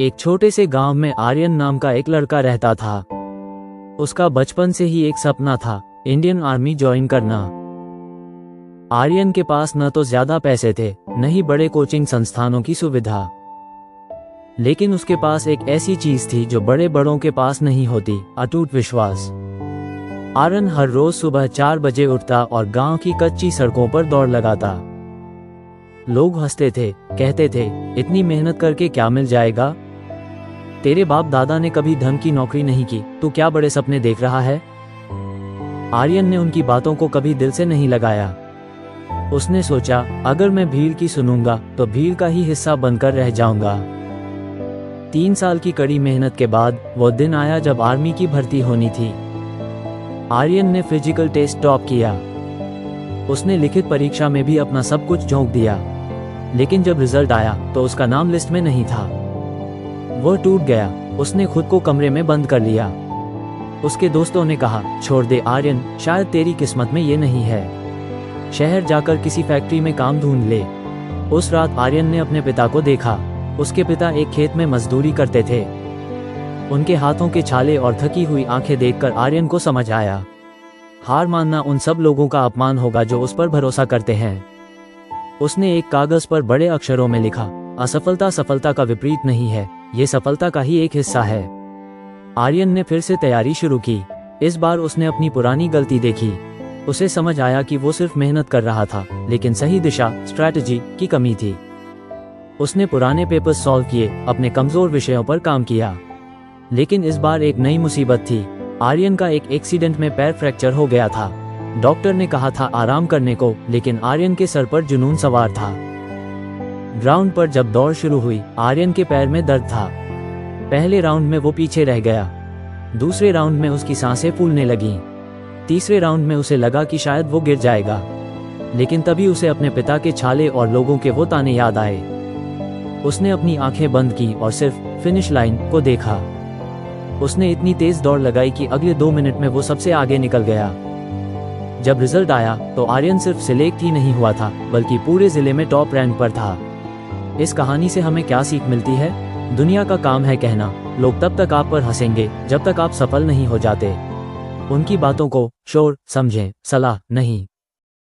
एक छोटे से गांव में आर्यन नाम का एक लड़का रहता था। उसका बचपन से ही एक सपना था, इंडियन आर्मी ज्वाइन करना। आर्यन के पास न तो ज्यादा पैसे थे, न ही बड़े कोचिंग संस्थानों की सुविधा, लेकिन उसके पास एक ऐसी चीज थी जो बड़े बड़ों के पास नहीं होती, अटूट विश्वास। आर्यन हर रोज सुबह 4 बजे उठता और गांव की कच्ची सड़कों पर दौड़ लगाता। लोग हंसते थे, कहते थे, इतनी मेहनत करके क्या मिल जाएगा? तेरे बाप दादा ने कभी धन की नौकरी नहीं की, तू क्या बड़े सपने देख रहा है? आर्यन ने उनकी बातों को कभी दिल से नहीं लगाया। उसने सोचा, अगर मैं भीड़ की सुनूंगा तो भीड़ का ही हिस्सा बनकर रह जाऊंगा। 3 साल की कड़ी मेहनत के बाद वो दिन आया जब आर्मी की भर्ती होनी थी। आर्यन ने फिजिकल टेस्ट टॉप किया। उसने लिखित परीक्षा में भी अपना सब कुछ झोंक दिया, लेकिन जब रिजल्ट आया तो उसका नाम लिस्ट में नहीं था। वह टूट गया। उसने खुद को कमरे में बंद कर लिया। उसके दोस्तों ने कहा, छोड़ दे आर्यन, शायद तेरी किस्मत में ये नहीं है। शहर जाकर किसी फैक्ट्री में काम ढूंढ ले। उस रात आर्यन ने अपने पिता को देखा। उसके पिता एक खेत में मजदूरी करते थे। उनके हाथों के छाले और थकी हुई आंखें देखकर आर्यन को समझ आया, हार मानना उन सब लोगों का अपमान होगा जो उस पर भरोसा करते हैं। उसने एक कागज पर बड़े अक्षरों में लिखा, असफलता सफलता का विपरीत नहीं है, ये सफलता का ही एक हिस्सा है। आर्यन ने फिर से तैयारी शुरू की। इस बार उसने अपनी पुरानी गलती देखी। उसे समझ आया कि वो सिर्फ मेहनत कर रहा था, लेकिन सही दिशा, स्ट्रैटेजी की कमी थी। उसने पुराने पेपर्स सॉल्व किए, अपने कमजोर विषयों पर काम किया। लेकिन इस बार एक नई मुसीबत थी। आर्यन का एक एक्सीडेंट में पैर फ्रैक्चर हो गया था। डॉक्टर ने कहा था आराम करने को, लेकिन आर्यन के सर पर जुनून सवार था। ग्राउंड पर जब दौड़ शुरू हुई, आर्यन के पैर में दर्द था। पहले राउंड में वो पीछे रह गया। दूसरे राउंड में उसकी सांसें फूलने लगीं। तीसरे राउंड में उसे लगा कि शायद वो गिर जाएगा, लेकिन तभी उसे अपने पिता के छाले और लोगों के वो ताने याद आए। उसने अपनी आंखें बंद की और सिर्फ फिनिश लाइन को देखा। उसने इतनी तेज दौड़ लगाई कि अगले 2 मिनट में वो सबसे आगे निकल गया। जब रिजल्ट आया तो आर्यन सिर्फ सिलेक्ट ही नहीं हुआ था, बल्कि पूरे जिले में टॉप रैंक पर था। इस कहानी से हमें क्या सीख मिलती है? दुनिया का काम है कहना, लोग तब तक आप पर हंसेंगे जब तक आप सफल नहीं हो जाते। उनकी बातों को शोर समझें, सलाह नहीं।